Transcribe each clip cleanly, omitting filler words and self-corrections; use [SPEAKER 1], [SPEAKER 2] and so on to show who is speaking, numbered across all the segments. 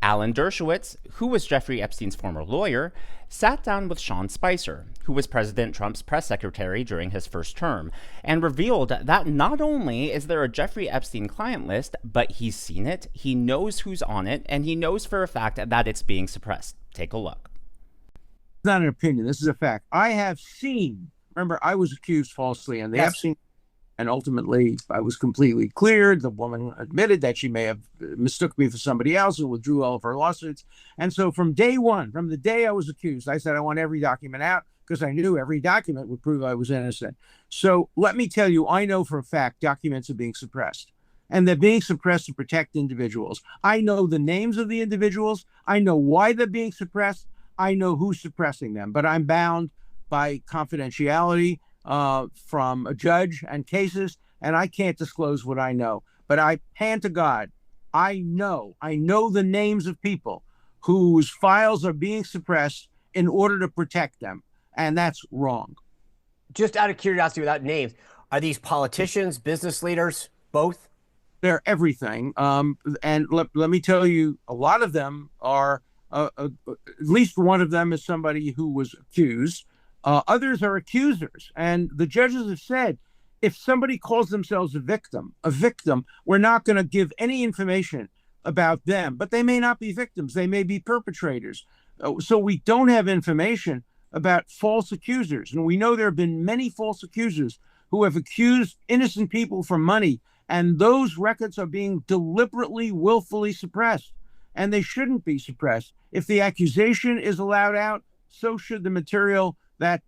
[SPEAKER 1] Alan Dershowitz, who was Jeffrey Epstein's former lawyer, sat down with Sean Spicer, who was President Trump's press secretary during his first term, and revealed that not only is there a Jeffrey Epstein client list, but he's seen it, he knows who's on it, and he knows for a fact that it's being suppressed. Take a look.
[SPEAKER 2] It's not an opinion. This is a fact. I have seen, remember, I was accused falsely on the Epstein, and ultimately I was completely cleared. The woman admitted that she may have mistook me for somebody else and withdrew all of her lawsuits. And so from day one, from the day I was accused, I said I want every document out because I knew every document would prove I was innocent. So let me tell you, I know for a fact documents are being suppressed. And they're being suppressed to protect individuals. I know the names of the individuals. I know why they're being suppressed. I know who's suppressing them. But I'm bound by confidentiality from a judge and cases, and I can't disclose what I know. But I hand to God, I know the names of people whose files are being suppressed in order to protect them, and that's wrong.
[SPEAKER 3] Just out of curiosity, without names, are these politicians, business leaders, both?
[SPEAKER 2] They're everything. And let me tell you, a lot of them are, at least one of them is somebody who was accused. Others are accusers. And the judges have said, if somebody calls themselves a victim, we're not going to give any information about them. But they may not be victims. They may be perpetrators. So we don't have information about false accusers. And we know there have been many false accusers who have accused innocent people for money. And those records are being deliberately, willfully suppressed. And they shouldn't be suppressed. If the accusation is allowed out, so should the material that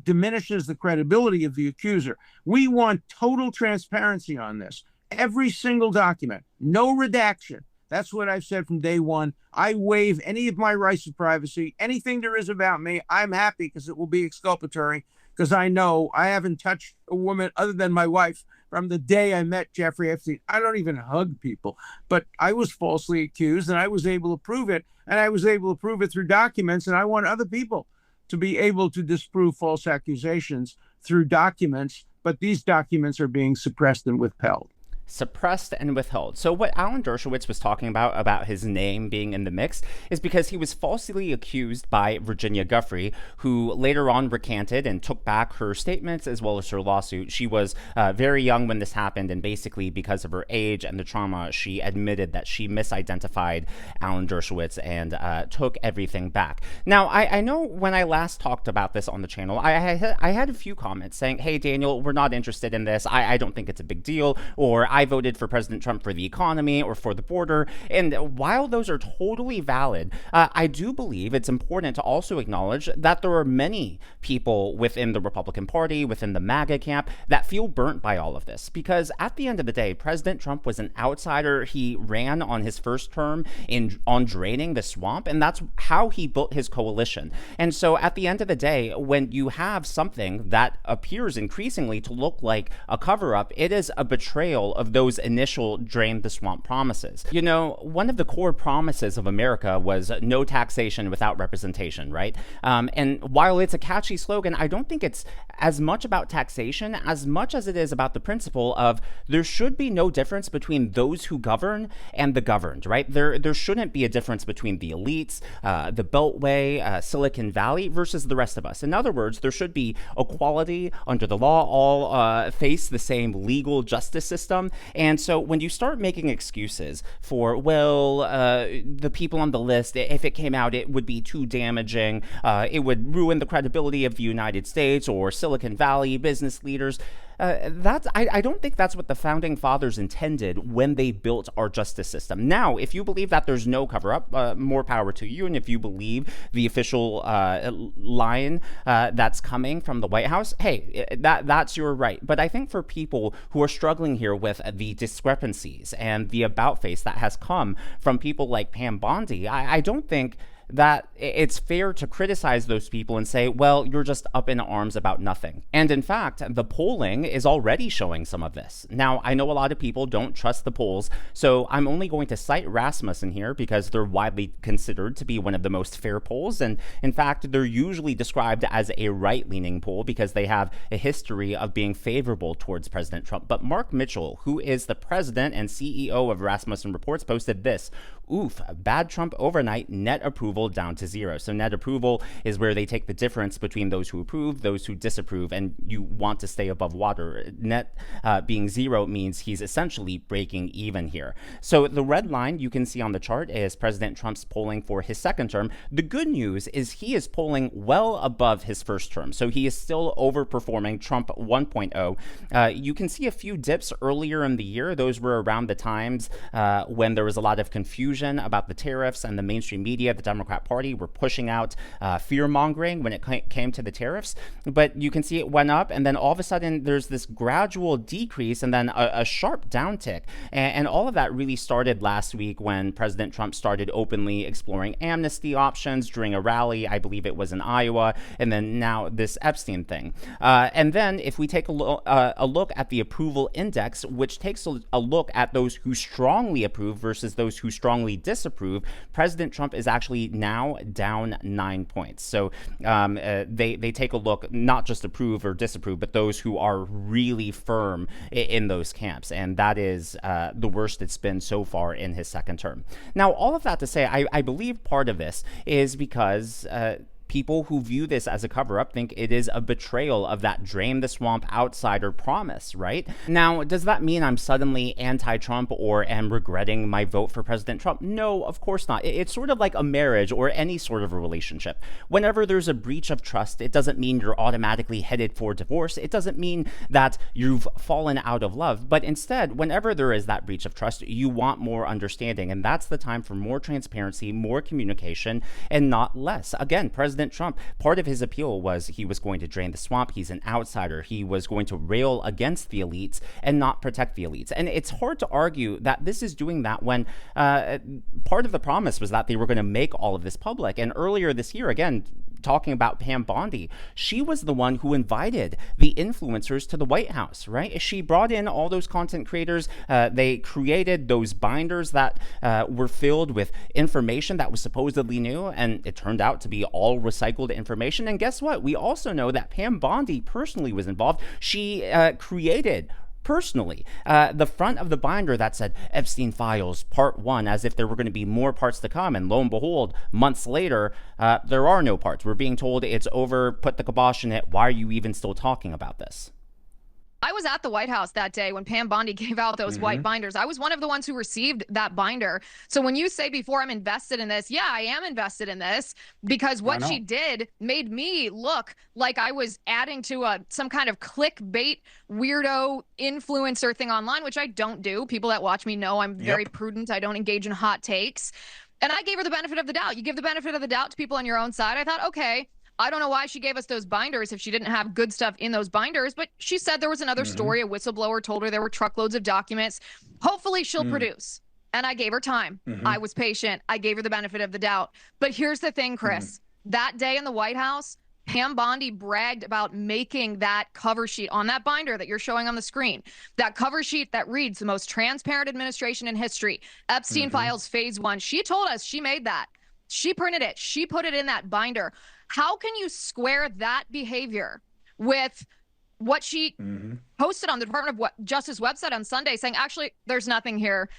[SPEAKER 2] diminishes the credibility of the accuser. We want total transparency on this. Every single document, no redaction. That's what I've said from day one. I waive any of my rights of privacy. Anything there is about me, I'm happy because it will be exculpatory, because I know I haven't touched a woman other than my wife from the day I met Jeffrey Epstein. I don't even hug people, but I was falsely accused and I was able to prove it. And I was able to prove it through documents. And I want other people to be able to disprove false accusations through documents, but these documents are being suppressed and withheld.
[SPEAKER 1] Suppressed and withheld. So what Alan Dershowitz was talking about his name being in the mix is because he was falsely accused by Virginia Giuffre, who later on recanted and took back her statements as well as her lawsuit. She was very young when this happened, and basically because of her age and the trauma, she admitted that she misidentified Alan Dershowitz and took everything back. Now, I know when I last talked about this on the channel, I had a few comments saying, hey, Daniel, we're not interested in this. I don't think it's a big deal, or I voted for President Trump for the economy or for the border. And while those are totally valid, I do believe it's important to also acknowledge that there are many people within the Republican Party, within the MAGA camp, that feel burnt by all of this. Because at the end of the day, President Trump was an outsider. He ran on his first term on draining the swamp, and that's how he built his coalition. And so at the end of the day, when you have something that appears increasingly to look like a cover-up, it is a betrayal of those initial drain the swamp promises. You know, one of the core promises of America was no taxation without representation, right? And while it's a catchy slogan, I don't think it's as much about taxation as much as it is about the principle of there should be no difference between those who govern and the governed, right? There shouldn't be a difference between the elites, the Beltway, Silicon Valley versus the rest of us. In other words, there should be equality under the law, all face the same legal justice system. And so when you start making excuses for, well, the people on the list, if it came out, it would be too damaging, it would ruin the credibility of the United States or Silicon Valley business leaders, I don't think that's what the founding fathers intended when they built our justice system. Now, if you believe that there's no cover-up, more power to you. And if you believe the official line that's coming from the White House, hey, that's your right. But I think for people who are struggling here with the discrepancies and the about-face that has come from people like Pam Bondi, I don't think that it's fair to criticize those people and say, well, you're just up in arms about nothing. And in fact, the polling is already showing some of this. Now, I know a lot of people don't trust the polls, so I'm only going to cite Rasmussen here because they're widely considered to be one of the most fair polls. And in fact, they're usually described as a right-leaning poll because they have a history of being favorable towards President Trump. But Mark Mitchell, who is the president and CEO of Rasmussen Reports, posted this: "Oof, bad Trump overnight, net approval down to 0. So net approval is where they take the difference between those who approve, those who disapprove, and you want to stay above water. Net being 0 means he's essentially breaking even here. So the red line you can see on the chart is President Trump's polling for his second term. The good news is he is polling well above his first term. So he is still overperforming Trump 1.0. You can see a few dips earlier in the year. Those were around the times when there was a lot of confusion about the tariffs, and the mainstream media, the Democrat Party, were pushing out fear-mongering when it came to the tariffs. But you can see it went up, and then all of a sudden there's this gradual decrease and then a sharp downtick. And all of that really started last week when President Trump started openly exploring amnesty options during a rally, I believe it was in Iowa, and then now this Epstein thing. And then if we take a look at the approval index, which takes a look at those who strongly approve versus those who strongly disapprove, President Trump is actually now down 9 points. So they take a look, not just approve or disapprove, but those who are really firm in those camps. And that is the worst it's been so far in his second term. Now, all of that to say, I believe part of this is because people who view this as a cover-up think it is a betrayal of that drain the swamp outsider promise, right? Now, does that mean I'm suddenly anti-Trump or am regretting my vote for President Trump? No, of course not. It's sort of like a marriage or any sort of a relationship. Whenever there's a breach of trust, it doesn't mean you're automatically headed for divorce. It doesn't mean that you've fallen out of love. But instead, whenever there is that breach of trust, you want more understanding. And that's the time for more transparency, more communication, and not less. Again, President Trump, part of his appeal was he was going to drain the swamp. He's an outsider. He was going to rail against the elites and not protect the elites. And it's hard to argue that this is doing that when part of the promise was that they were going to make all of this public. And earlier this year, again, talking about Pam Bondi, she was the one who invited the influencers to the White House, right? She brought in all those content creators. They created those binders that were filled with information that was supposedly new, and it turned out to be all recycled information. And guess what? We also know that Pam Bondi personally was involved. She created personally the front of the binder that said Epstein Files Part 1, as if there were going to be more parts to come. And lo and behold, months later, there are no parts. We're being told it's over, put the kibosh in it. Why are you even still talking about this?
[SPEAKER 4] I was at the White House that day when Pam Bondi gave out those white binders. I was one of the ones who received that binder. So when you say before I'm invested in this, yeah, I am invested in this because what she did made me look like I was adding to some kind of clickbait weirdo influencer thing online, which I don't do. People that watch me know I'm very prudent. I don't engage in hot takes. And I gave her the benefit of the doubt. You give the benefit of the doubt to people on your own side. I thought, okay, I don't know why she gave us those binders if she didn't have good stuff in those binders, but she said there was another story. A whistleblower told her there were truckloads of documents. Hopefully she'll produce. And I gave her time. I was patient. I gave her the benefit of the doubt. But here's the thing, Chris. That day in the White House, Pam Bondi bragged about making that cover sheet on that binder that you're showing on the screen. That cover sheet that reads the most transparent administration in history, Epstein Files Phase 1. She told us she made that. She printed it. She put it in that binder. How can you square that behavior with what she posted on the Department of Justice website on Sunday saying, actually, there's nothing here?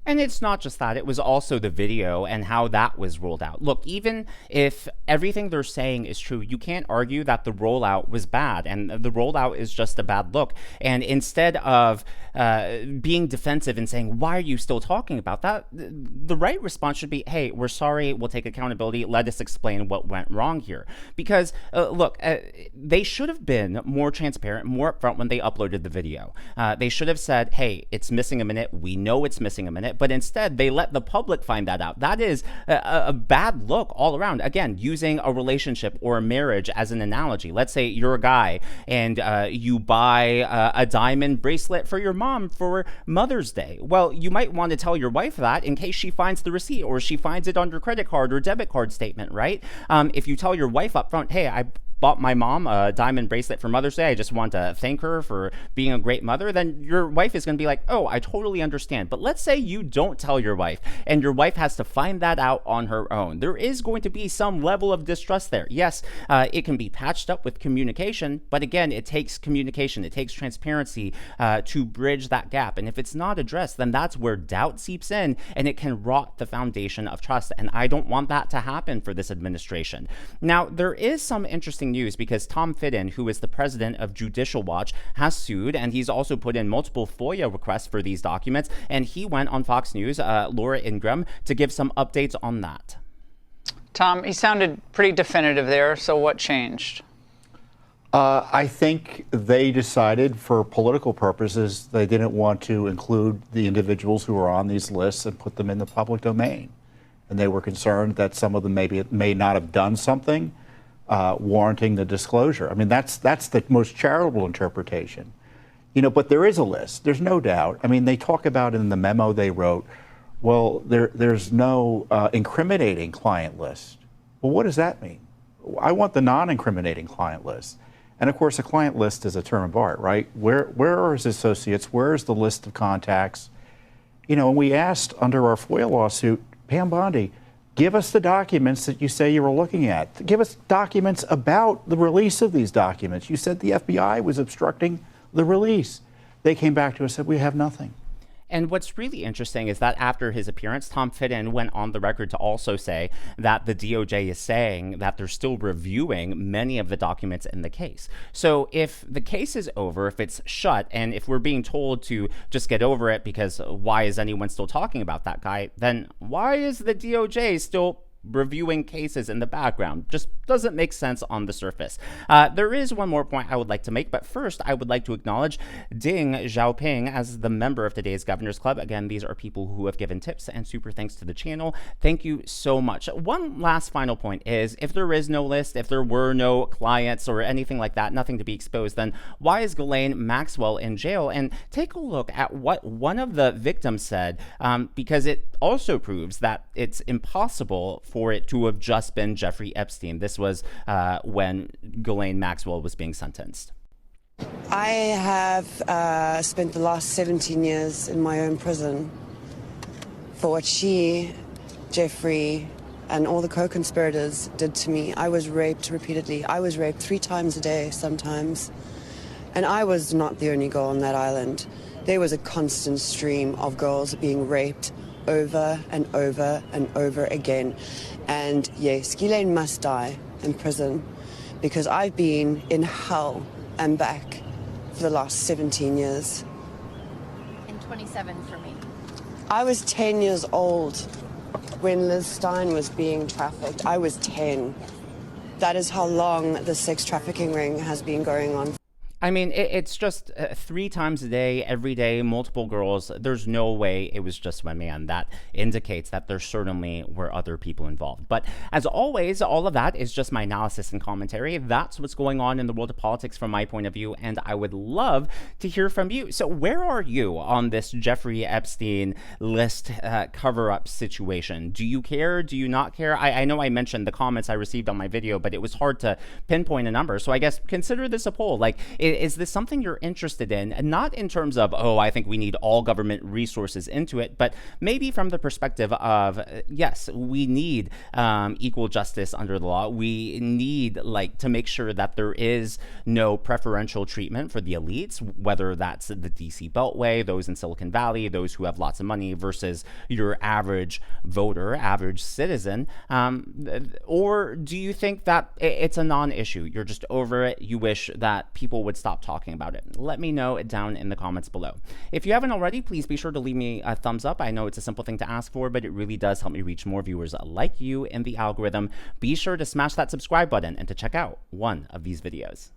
[SPEAKER 1] And it's not just that, it was also the video and how that was rolled out. Look, even if everything they're saying is true, you can't argue that the rollout was bad, and the rollout is just a bad look. And instead of being defensive and saying, why are you still talking about that? The right response should be, hey, we're sorry, we'll take accountability, let us explain what went wrong here. Because, look, they should have been more transparent, more upfront when they uploaded the video. They should have said, hey, it's missing a minute, we know it's missing a minute, it, but instead they let the public find that out. That is a bad look all around. Again, using a relationship or a marriage as an analogy. Let's say you're a guy and you buy a diamond bracelet for your mom for Mother's Day. Well, you might want to tell your wife that in case she finds the receipt or she finds it on your credit card or debit card statement, right? If you tell your wife up front, hey, I bought my mom a diamond bracelet for Mother's Day, I just want to thank her for being a great mother, then your wife is going to be like, oh, I totally understand. But let's say you don't tell your wife and your wife has to find that out on her own. There is going to be some level of distrust there. Yes, it can be patched up with communication, but again, it takes communication, it takes transparency to bridge that gap. And if it's not addressed, then that's where doubt seeps in and it can rot the foundation of trust. And I don't want that to happen for this administration. Now, there is some interesting news because Tom Fitton, who is the president of Judicial Watch, has sued, and he's also put in multiple FOIA requests for these documents, and he went on Fox News, Laura Ingraham, to give some updates on that.
[SPEAKER 5] Tom, he sounded pretty definitive there, so what changed?
[SPEAKER 6] I think they decided for political purposes they didn't want to include the individuals who are on these lists and put them in the public domain. And they were concerned that some of them may not have done something warranting the disclosure. I mean, that's the most charitable interpretation. You know, but there is a list. There's no doubt. I mean, they talk about in the memo they wrote, well, there's no incriminating client list. Well, what does that mean? I want the non-incriminating client list. And of course, a client list is a term of art, right? Where are his associates? Where is the list of contacts? You know, and we asked under our FOIA lawsuit, Pam Bondi, give us the documents that you say you were looking at. Give us documents about the release of these documents. You said the FBI was obstructing the release. They came back to us and said, we have nothing.
[SPEAKER 1] And what's really interesting is that after his appearance, Tom Fitton went on the record to also say that the DOJ is saying that they're still reviewing many of the documents in the case. So if the case is over, if it's shut, and if we're being told to just get over it because why is anyone still talking about that guy, then why is the DOJ still reviewing cases in the background? Just doesn't make sense on the surface. There is one more point I would like to make, but first I would like to acknowledge Ding Xiaoping as the member of today's Governor's Club. Again, these are people who have given tips and super thanks to the channel. Thank you so much. One last final point is, if there is no list, if there were no clients or anything like that, nothing to be exposed, then why is Ghislaine Maxwell in jail? And take a look at what one of the victims said, because it also proves that it's impossible for it to have just been Jeffrey Epstein. This was when Ghislaine Maxwell was being sentenced.
[SPEAKER 7] I have spent the last 17 years in my own prison for what she, Jeffrey, and all the co-conspirators did to me. I was raped repeatedly. I was raped 3 times a day sometimes. And I was not the only girl on that island. There was a constant stream of girls being raped over and over and over again. And yes, Ghislaine must die in prison because I've been in hell and back for the last 17 years.
[SPEAKER 8] And 27 for me.
[SPEAKER 7] I was 10 years old when Liz Stein was being trafficked. I was 10. That is how long the sex trafficking ring has been going on.
[SPEAKER 1] I mean, it's just 3 times a day, every day, multiple girls. There's no way it was just one man. That indicates that there certainly were other people involved. But as always, all of that is just my analysis and commentary. That's what's going on in the world of politics from my point of view, and I would love to hear from you. So where are you on this Jeffrey Epstein list cover-up situation? Do you care? Do you not care? I know I mentioned the comments I received on my video, but it was hard to pinpoint a number. So I guess consider this a poll. Like, is this something you're interested in? And not in terms of, oh, I think we need all government resources into it, but maybe from the perspective of, yes, we need equal justice under the law. We need to make sure that there is no preferential treatment for the elites, whether that's the DC Beltway, those in Silicon Valley, those who have lots of money versus your average voter, average citizen. Or do you think that it's a non-issue? You're just over it. You wish that people would stop talking about it. Let me know down in the comments below. If you haven't already, please be sure to leave me a thumbs up. I know it's a simple thing to ask for, but it really does help me reach more viewers like you in the algorithm. Be sure to smash that subscribe button and to check out one of these videos.